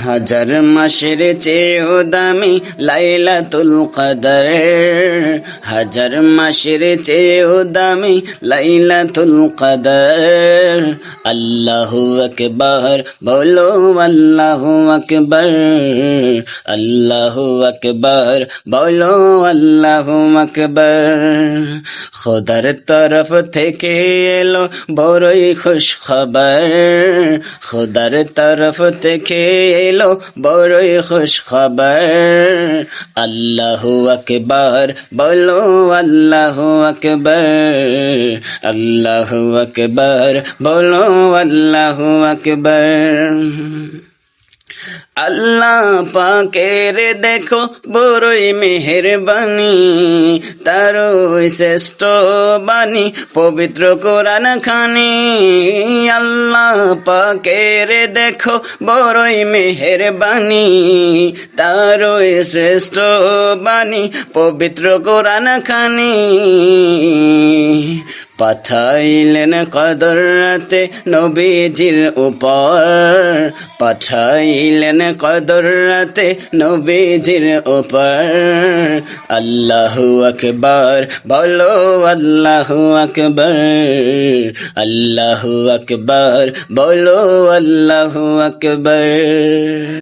হাজার মাসের চেয়েও দামি লাইলাতুল কদর, হাজার মাসের চেয়েও দামি লাইলাতুল কদর। আল্লাহু আকবার, বলো আল্লাহু আকবার, আল্লাহু আকবার, বলো আল্লাহু আকবার। খোদার তরফ থেকে এলো বড়ই খুশ খবর, খোদার তরফ থেকে এলো বড়ই খুশ খবর। আল্লাহু আকবার, বলো আল্লাহু আকবার, আল্লাহু আকবার, বলো আল্লাহু আকবার। আল্লাহ পাকের দেখো বড়ই মেহেরবানি, তারই শ্রেষ্ঠ বাণী পবিত্র কোরআন খানি। আল্লাহ পাকের দেখো বড়ই মেহেরবানি, তারই শ্রেষ্ঠ বাণী পবিত্র কোরআন খানি। পাঠাইলেন কদর রাতে নবীজির উপর, পাঠাইলেন কদর রাতে নবীজির উপর। আল্লাহু আকবার, বলো আল্লাহু আকবার, আল্লাহু আকবার, বলো আল্লাহু আকবার।